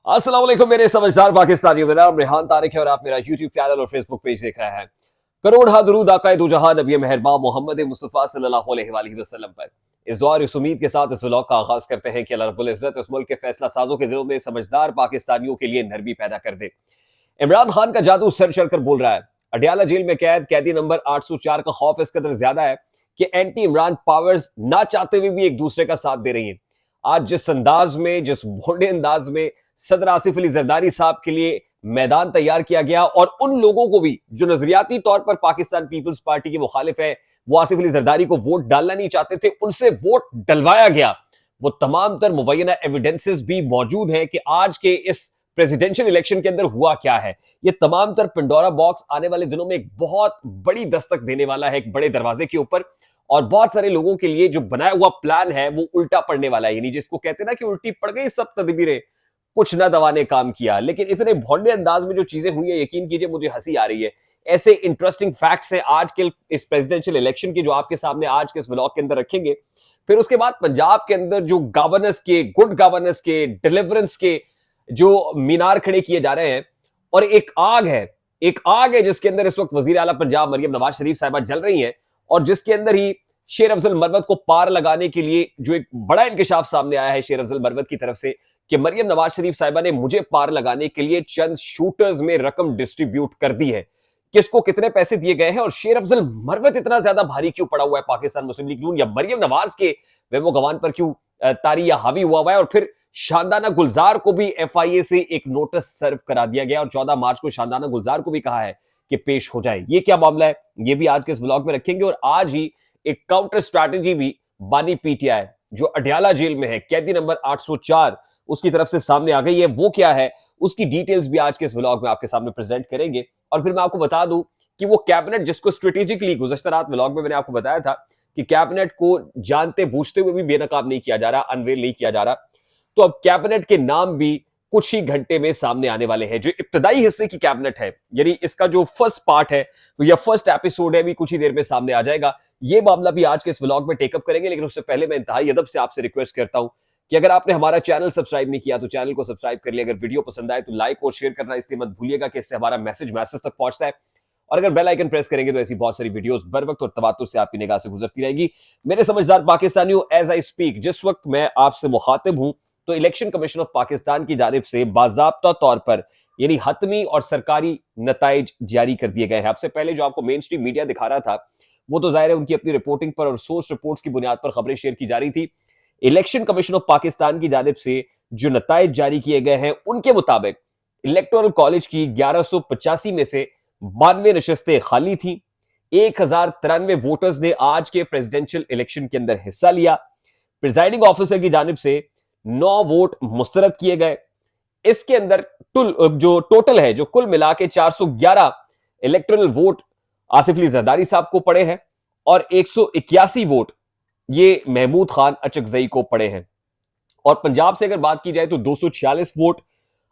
अस्सलाम वालेकुम मेरे समझदार पाकिस्तानियों। मेरा नाम रेहान तारिक है और आप मेरा यूट्यूब चैनल और फेसबुक पेज देख रहे हैं। करोड़ हा दुरूद आकाए दो जहां नबी मेहरबान मोहम्मद मुस्तफा सल्लल्लाहु अलैहि वसल्लम पर। इस दुआ और इस उम्मीद के साथ इस व्लॉग का आगाज करते हैं कि अल्लाह रब्बुल इज्जत इस मुल्क के फैसला साजों के दिलों में समझदार पाकिस्तानियों के लिए नरमी पैदा कर दे। इमरान खान का जादू सर चढ़कर बोल रहा है। अडयाला जेल में कैद कैदी नंबर 804 का खौफ इस कदर ज्यादा है कि एंटी इमरान पावर्स ना चाहते हुए भी एक दूसरे का साथ दे रही हैं। आज जिस अंदाज में, जिस भोंडे अंदाज में सदर आसिफ अली जरदारी साहब के लिए मैदान तैयार किया गया और उन लोगों को भी जो नजरियाती तौर पर पाकिस्तान पीपल्स पार्टी के मुखालिफ है, वो आसिफ अली जरदारी को वोट डालना नहीं चाहते थे, उनसे वोट डलवाया गया। वो तमाम तर मुबैना एविडेंसेस भी मौजूद हैं कि आज के इस प्रेसिडेंशियल इलेक्शन के अंदर हुआ क्या है। ये तमाम तर पिंडोरा बॉक्स आने वाले दिनों में एक बहुत बड़ी दस्तक देने वाला है, एक बड़े दरवाजे के ऊपर। और बहुत सारे लोगों के लिए जो बनाया हुआ प्लान है वो उल्टा पड़ने वाला है, यानी जिसको कहते हैं ना कि उल्टी पड़ गई सब तदबीरें, कुछ न दवा ने काम किया। लेकिन इतने भोंडे अंदाज में जो चीजें हुई है, यकीन कीजिए मुझे हंसी आ रही है। ऐसे इंटरेस्टिंग फैक्ट्स हैं आज के इस प्रेसिडेंशियल इलेक्शन के जो आपके सामने आज के इस व्लॉग के अंदर रखेंगे। फिर उसके बाद पंजाब के अंदर जो गवर्नेंस के, गुड गवर्नेंस के, डिलीवरेंस के जो मीनार खड़े किए जा रहे हैं, और एक आग है जिसके अंदर इस वक्त वजीर आला पंजाब मरियम नवाज शरीफ साहिबा जल रही हैं, और जिसके अंदर ही शेर अफजल मरवत को पार लगाने के लिए जो एक बड़ा इंकशाफ सामने आया है शेर अफजल मरवत की तरफ से कि मरियम नवाज शरीफ साहिबा ने मुझे पार लगाने के लिए चंद शूटर्स में रकम डिस्ट्रीब्यूट कर दी है। किसको कितने पैसे दिए गए हैं और शेर अफजल मरवत इतना ज्यादा भारी क्यों पड़ा हुआ है पाकिस्तान मुस्लिम लीग नून या मरियम नवाज के वेमो गवान पर क्यों तारी या हावी हुआ है। और फिर शानदाना गुलजार को भी एफआईए से एक नोटिस सर्व करा दिया गया और 14 मार्च को शानदाना गुलजार को भी कहा है कि पेश हो जाए। ये क्या मामला है, ये भी आज के इस व्लॉग में रखेंगे। और आज ही एक काउंटर स्ट्रैटेजी भी बानी पीटीआई जो अडयाला जेल में है, कैदी नंबर 804, उसकी तरफ से सामने आ गई है। वो क्या है, उसकी डिटेल्स भी आज के इस व्लॉग में आपके सामने प्रेजेंट करेंगे। और फिर मैं आपको बता दूं कि वो कैबिनेट जिसको स्ट्रेटेजिकली गुज़श्ता रात व्लॉग में मैंने आपको बताया था कि कैबिनेट को जानते बूझते हुए भी बेनकाब नहीं किया जा रहा, अनवेल नहीं किया जा रहा, तो अब कैबिनेट के नाम भी कुछ ही घंटे में सामने आने वाले हैं। जो इब्तदाई हिस्से की कैबिनेट है, यानी इसका जो फर्स्ट पार्ट है तो या फर्स्ट एपिसोड है, भी कुछ ही देर में सामने आ जाएगा। ये मामला भी आज के इस व्लॉग में टेकअप करेंगे। लेकिन उससे पहले मैं इंतहाई अदब से आपसे रिक्वेस्ट करता हूं कि अगर आपने हमारा चैनल सब्सक्राइब नहीं किया तो चैनल को सब्सक्राइब कर लिया। अगर वीडियो पसंद आए तो लाइक और शेयर करना इसलिए मत भूलिएगा कि इससे हमारा मैसेज तक पहुंचता है। और अगर बेल आइकन प्रेस करेंगे तो ऐसी बहुत सारी वीडियोस बर वक्त और तवातुर से आपकी निगाह से गुजरती रहेगी। मेरे समझदार पाकिस्तानियों, एज आई स्पीक, जिस वक्त मैं आपसे मुखातिब हूं तो इलेक्शन कमीशन ऑफ पाकिस्तान की जानिब से बाज़ाब्ता तौर पर यानी हतमी और सरकारी नताइज जारी कर दिए गए हैं। आपसे पहले जो आपको मेन स्ट्रीम मीडिया दिखा रहा था वो तो जाहिर है उनकी अपनी रिपोर्टिंग पर और सोर्स रिपोर्ट्स की बुनियाद पर खबरें शेयर की जा रही थी। इलेक्शन कमीशन ऑफ पाकिस्तान की जानिब से जो नताइज जारी किए गए हैं उनके मुताबिक इलेक्टोरल कॉलेज की 1185 में से 92 नशस्तें खाली थी। 1093 वोटर्स ने आज के प्रेसिडेंशियल इलेक्शन के अंदर हिस्सा लिया। प्रिजाइडिंग ऑफिसर की जानिब से 9 वोट मुस्तरद किए गए। इसके अंदर जो टोटल है, जो कुल मिला के 411 इलेक्टोरल वोट आसिफ अली जरदारी साहब को पड़े हैं और 181 वोट ये महमूद खान अचकजई को पड़े हैं। और पंजाब से अगर बात की जाए तो 246 वोट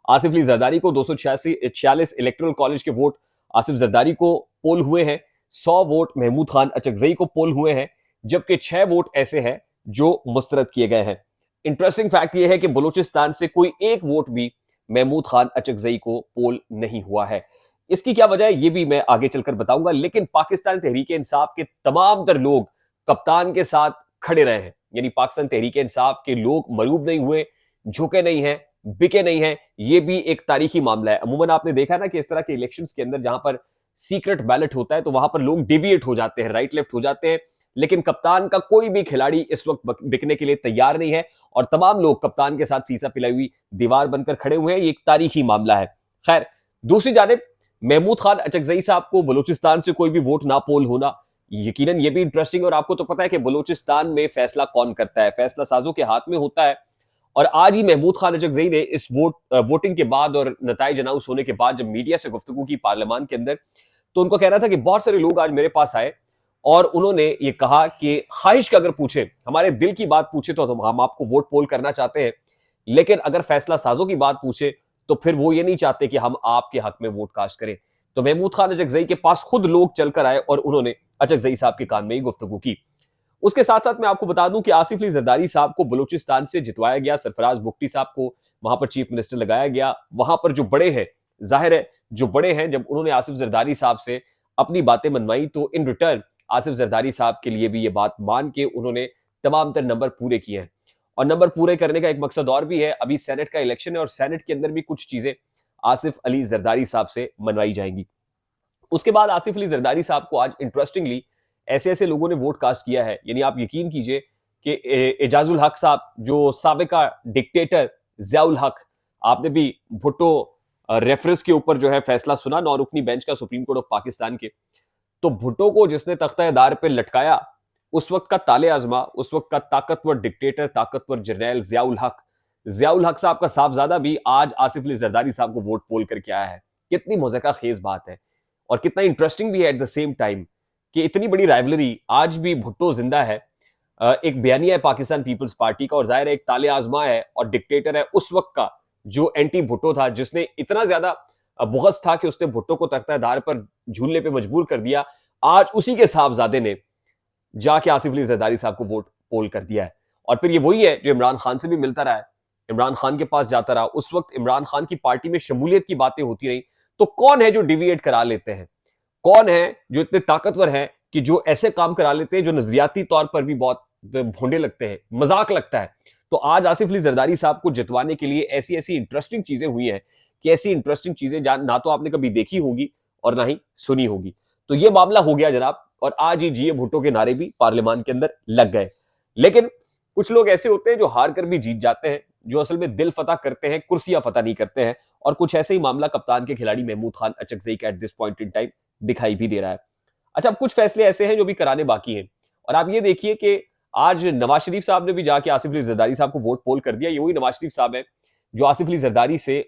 आसिफ अली जरदारी को, 246 इलेक्टोरल कॉलेज के वोट आसिफ जरदारी को पोल हुए हैं, 100 वोट महमूद खान अचकजई को पोल हुए हैं, जबकि 6 वोट ऐसे हैं जो मुस्तरद किए गए हैं। इंटरेस्टिंग फैक्ट यह है कि बलूचिस्तान से कोई एक वोट भी महमूद खान अचकजई को पोल नहीं हुआ है। इसकी क्या वजह है ये भी मैं आगे चलकर बताऊंगा। लेकिन पाकिस्तान तहरीक इंसाफ के तमाम तर लोग कप्तान के साथ खड़े रहे हैं, यानी पाकिस्तान तहरीक इंसाफ के लोग मरूब नहीं हुए, झुके नहीं हैं, बिके नहीं हैं। ये भी एक तारीखी मामला है। अमूमन आपने देखा ना कि इस तरह के इलेक्शंस के अंदर जहां पर सीक्रेट बैलेट होता है तो वहां पर लोग डिविएट हो जाते हैं, राइट लेफ्ट हो जाते हैं। लेकिन कप्तान का कोई भी खिलाड़ी इस वक्त बिकने के लिए तैयार नहीं है और तमाम लोग कप्तान के साथ सीसा पिलाई हुई दीवार बनकर खड़े हुए हैं। ये एक तारीखी मामला है। खैर, दूसरी जानिब महमूद खान अचकजई साहब को बलूचिस्तान से कोई भी वोट ना पोल होना यकीनन ये भी इंटरेस्टिंग है। और आपको तो पता है कि बलूचिस्तान में फैसला कौन करता है, फैसला साजों के हाथ में होता है। और आज ही महमूद खान अचकजई ने इस वोटिंग के बाद और नताइज अनाउंस होने के बाद जब मीडिया से गुफ्तगू की पार्लियामान के अंदर, तो उनको कहना था कि बहुत सारे लोग आज मेरे पास आए और उन्होंने ये कहा कि ख्वाहिश का अगर पूछे, हमारे दिल की बात पूछे तो हम आपको वोट पोल करना चाहते हैं, लेकिन अगर फैसला साजों की बात पूछे तो फिर वो ये नहीं चाहते कि हम आपके हक में वोट कास्ट करें। तो महमूद खान अचकजई के पास खुद लोग चलकर आए और उन्होंने अचकजई साहब के कान में ही गुफ्तगू की। उसके साथ साथ मैं आपको बता दूं कि आसिफ अली जरदारी साहब को बलूचिस्तान से जितवाया गया, सरफराज बुगटी साहब को वहां पर चीफ मिनिस्टर लगाया गया। वहां पर जो बड़े हैं, जाहिर है जो बड़े हैं, जब उन्होंने आसिफ जरदारी साहब से अपनी बातें मनवाई तो इन रिटर्न आसिफ जरदारी साहब के लिए भी ये बात मान के उन्होंने तमाम तर नंबर पूरे किए हैं। और नंबर पूरे करने का एक मकसद और भी है, अभी सेनेट का इलेक्शन है और सेनेट के अंदर भी कुछ चीजें आसिफ अली जरदारी साहब से मनवाई जाएंगी। उसके बाद आसिफ अली जरदारी साहब को आज इंटरेस्टिंगली ऐसे ऐसे लोगों ने वोट कास्ट किया है, यानी आप यकीन कीजिए कि एजाजुल हक साहब जो साबिका डिक्टेटर जियाउल हक, आपने भी भुट्टो रेफरेंस के ऊपर जो है फैसला सुना 9 रुकनी बेंच का सुप्रीम कोर्ट ऑफ पाकिस्तान के, तो भुट्टो को जिसने तख्ता-ए-दार पे लटकाया, उस वक्त का ताले आजमा, उस वक्त का ताकतवर डिक्टेटर, ताकतवर जर्नैल जियाउल हक साहब का साहबजादा भी आज आसिफ अली जरदारी साहब को वोट पोल करके आया है। कितनी मौज़ेक़ा खेज बात है और कितना इंटरेस्टिंग भी है एट द सेम टाइम कि इतनी बड़ी राइवलरी आज भी भुट्टो जिंदा है। एक बयानिया है पाकिस्तान पीपल्स पार्टी का और जाहिर है एक ताले आजमा है और डिक्टेटर है उस वक्त का जो एंटी भुट्टो था, जिसने इतना ज्यादा बुग़्ज़ था कि उसने भुट्टो को तख्ता-ए-दार पर झूलने पे मजबूर कर दिया। आज उसी के साहबजादे ने जाके आसिफ अली जरदारी साहब को वोट पोल कर दिया है और फिर ये वही है जो इमरान खान से भी मिलता रहा है, इमरान खान के पास जाता रहा। उस वक्त इमरान खान की पार्टी में शमूलियत की बातें होती रही, तो कौन है जो डिविएट करा लेते हैं, कौन है जो इतने ताकतवर हैं कि जो ऐसे काम करा लेते हैं जो नजरियाती तौर पर भी बहुत भोंडे लगते हैं, मजाक लगता है। तो आज आसिफ अली जरदारी साहब को जितवाने के लिए ऐसी ऐसी इंटरेस्टिंग चीजें हुई हैं कि ऐसी इंटरेस्टिंग चीजें ना तो आपने कभी देखी होगी और ना ही सुनी होगी। तो ये मामला हो गया जनाब, और आज ही जिए भुट्टो के नारे भी पार्लियामान के अंदर लग गए। लेकिन कुछ लोग ऐसे होते हैं जो हार कर भी जीत जाते हैं, जो असल में दिल फतह करते हैं, कुर्सियां फतह नहीं करते हैं। और कुछ ऐसे ही मामला कप्तान के खिलाड़ी महमूद खान अचकजई का at this point in time दिखाई भी दे रहा है। अच्छा, अब कुछ फैसले ऐसे हैं जो भी कराने बाकी हैं, और आप ये देखिए कि आज नवाज शरीफ साहब ने भी जाके आसिफ अली जरदारी साहब को वोट पोल कर दिया। ये वही नवाज शरीफ साहब है जो आसिफ अली जरदारी से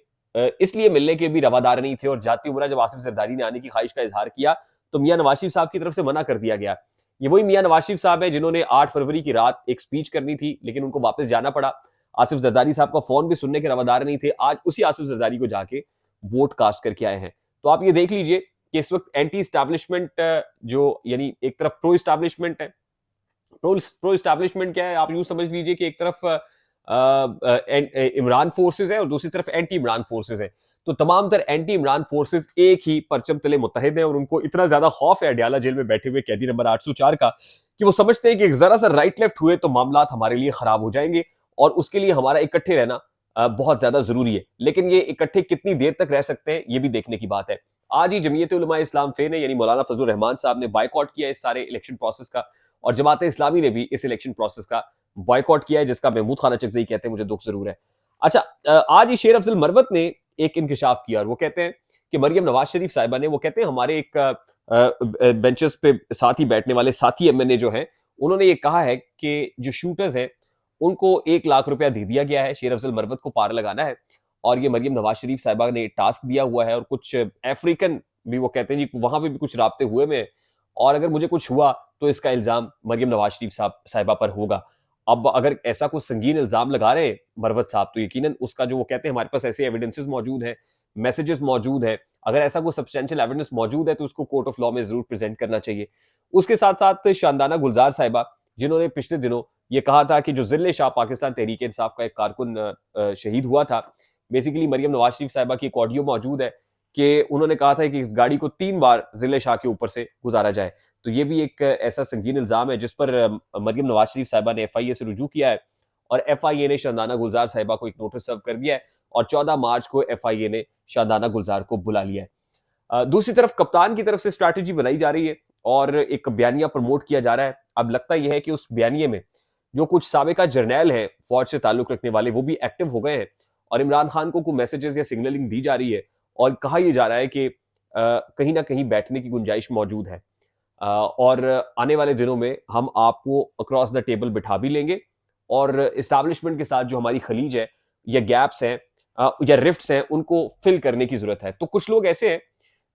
इसलिए मिलने के भी रवादार नहीं थे, और जाती उम्र जब आसिफ जरदारी ने आने की ख्वाहिश का इजहार किया तो मियां नवाज शरीफ साहब की तरफ से मना कर दिया गया। ये वही मियां नवाज शरीफ साहब है जिन्होंने 8 फरवरी की रात एक स्पीच करनी थी, लेकिन उनको वापस जाना पड़ा। आसिफ जरदारी साहब का फोन भी सुनने के रवादार नहीं थे। आज उसी आसिफ जरदारी को जाके वोट कास्ट करके आए हैं। तो आप ये देख लीजिए कि इस वक्त एंटी स्टैब्लिशमेंट जो, यानी एक तरफ प्रो स्टैब्लिशमेंट है, प्रो स्टैब्लिशमेंट क्या है, आप यूं समझ लीजिए कि एक तरफ इमरान फोर्सेस है और दूसरी तरफ एंटी इमरान फोर्सेस है। तो तमाम तर एंटी इमरान फोर्सेस एक ही परचम तले मुत्तहिद हैं, और उनको इतना ज्यादा खौफ है अडयाला जेल में बैठे हुए कैदी नंबर 804 का कि वो समझते हैं कि जरा सा राइट लेफ्ट हुए तो मामला हमारे लिए खराब हो जाएंगे, और उसके लिए हमारा इकट्ठे रहना बहुत ज्यादा जरूरी है। लेकिन ये इकट्ठे कितनी देर तक रह सकते हैं, ये भी देखने की बात है। आज ही जमीयत उलमा इस्लाम फे ने, यानी मौलाना फजलुर रहमान साहब ने बायकॉट किया इस सारे इलेक्शन प्रोसेस का, और जमात इस्लामी ने भी इस इलेक्शन प्रोसेस का बॉयकॉट किया है, जिसका महमूद खान अचकजई कहते हैं मुझे दुख जरूर है। अच्छा, आज ही शेर अफजल मरवत ने एक इंकशाफ किया, और वो कहते हैं कि मरियम नवाज शरीफ साहिबा ने, वो कहते हैं हमारे एक बेंचेस पे साथ ही बैठने वाले साथी एमएनए जो हैं, उन्होंने ये कहा है कि जो शूटर्स हैं उनको 1 लाख रुपया दे दिया गया है, शेर अफजल मरवत को पार लगाना है, और ये मरियम नवाज शरीफ साहिबा ने टास्क दिया हुआ है, और कुछ अफ्रीकन भी वो कहते हैं जी वहां पे भी कुछ राब्ते हुए में, और अगर मुझे कुछ हुआ तो इसका इल्जाम मरियम नवाज शरीफ साहिबा पर होगा। अब अगर ऐसा कुछ संगीन इल्जाम लगा रहे हैं मरवत साहब, तो यकीनन उसका जो वो कहते हैं हमारे पास ऐसे एविडेंसेस मौजूद हैं, मैसेजेस मौजूद है, अगर ऐसा कोई सब्सटेंशियल एविडेंस मौजूद है तो उसको कोर्ट ऑफ लॉ में जरूर प्रेजेंट करना चाहिए। उसके साथ साथ शानदाना गुलजार साहिबा, जिन्होंने पिछले दिनों ये कहा था कि जो जिले शाह पाकिस्तान तहरीक इंसाफ का एक कारकुन शहीद हुआ था, बेसिकली मरियम नवाज शरीफ साहिबा की एक ऑडियो मौजूद है कि उन्होंने कहा था कि इस गाड़ी को 3 बार जिले शाह के ऊपर से गुजारा जाए। तो ये भी एक ऐसा संगीन इल्जाम है जिस पर मरियम नवाज शरीफ साहिबा ने एफआईए से रुजू किया है, और एफआईए ने शानदाना गुलजार साहिबा को एक नोटिस सर्व कर दिया है, और 14 मार्च को एफआईए ने शानदाना गुलजार को बुला लिया है। दूसरी तरफ कप्तान की तरफ से स्ट्रैटेजी बनाई जा रही है और एक बयानिया प्रमोट किया जा रहा है। अब लगता यह है कि उस बयानिए में जो कुछ साबिका जर्नैल हैं फौज से ताल्लुक रखने वाले, वो भी एक्टिव हो गए हैं, और इमरान खान को कुछ मैसेजेस या सिग्नलिंग दी जा रही है, और कहा यह जा रहा है कि कहीं ना कहीं बैठने की गुंजाइश मौजूद है, और आने वाले दिनों में हम आपको अक्रॉस द टेबल बिठा भी लेंगे, और इस्टेब्लिशमेंट के साथ जो हमारी खलीज है या गैप्स हैं या रिफ्ट्स हैं, उनको फिल करने की जरूरत है। तो कुछ लोग ऐसे हैं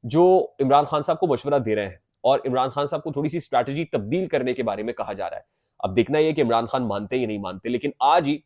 जो इमरान खान साहब को मशवरा दे रहे हैं, और इमरान खान साहब को थोड़ी सी स्ट्रैटेजी तब्दील करने के बारे में कहा जा रहा है। अब देखना यह कि इमरान खान मानते या नहीं मानते, लेकिन आज ही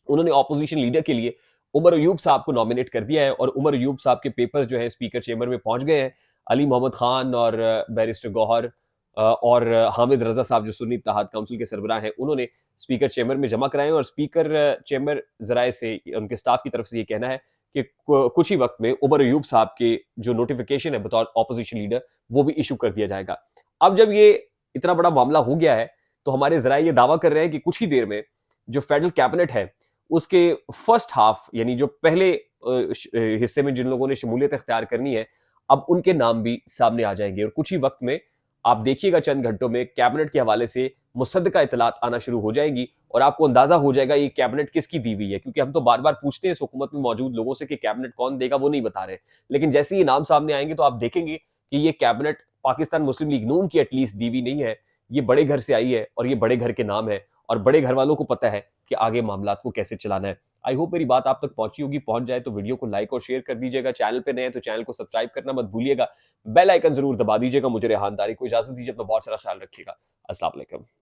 उन्होंने ऑपोजिशन लीडर के लिए उमर अयूब साहब को नॉमिनेट कर दिया है, और उमर अयूब साहब के पेपर्स जो है स्पीकर चेंबर में पहुंच गए हैं। अली मोहम्मद खान और बैरिस्टर गौहर और हामिद रजा साहब जो सुन्नी इत्तेहाद काउंसिल के सरबराह हैं, उन्होंने स्पीकर चेंबर में जमा कराए और स्पीकर चेंबर जराए से उनके स्टाफ की तरफ से ये कहना है कि कुछ ही वक्त में उमर अयूब साहब के जो नोटिफिकेशन है बतौर ऑपोजिशन लीडर वो भी इशू कर दिया जाएगा। अब जब ये इतना बड़ा मामला हो गया है तो हमारे जराए ये दावा कर रहे हैं कि कुछ ही देर में जो फेडरल कैबिनेट है उसके फर्स्ट हाफ यानी जो पहले हिस्से में जिन लोगों ने शमूलियत इख्तियार करनी है, अब उनके नाम भी सामने आ जाएंगे और कुछ ही वक्त में आप देखिएगा चंद घंटों में कैबिनेट के हवाले से मुसद्दका इतलात आना शुरू हो जाएंगी और आपको अंदाजा हो जाएगा ये कैबिनेट किसकी दी हुई है, क्योंकि हम तो बार बार पूछते हैं इस हुकूमत में मौजूद लोगों से कि कैबिनेट कौन देगा, वो नहीं बता रहे। लेकिन जैसे ही नाम सामने आएंगे तो आप देखेंगे कि ये कैबिनेट पाकिस्तान मुस्लिम लीग नून की एटलीस्ट दी हुई नहीं है, ये बड़े घर से आई है और ये बड़े घर के नाम है और बड़े घर वालों को पता है कि आगे मामला को कैसे चलाना है। आई होप मेरी बात आप तक पहुंची होगी, पहुंच जाए तो वीडियो को लाइक और शेयर कर दीजिएगा। चैनल पे नए हैं तो चैनल को सब्सक्राइब करना मत भूलिएगा, बेल आइकन जरूर दबा दीजिएगा। मुझे रेहान तारिक को इजाजत दीजिए, अपना बहुत सारा ख्याल रखिएगा। अस्सलाम वालेकुम।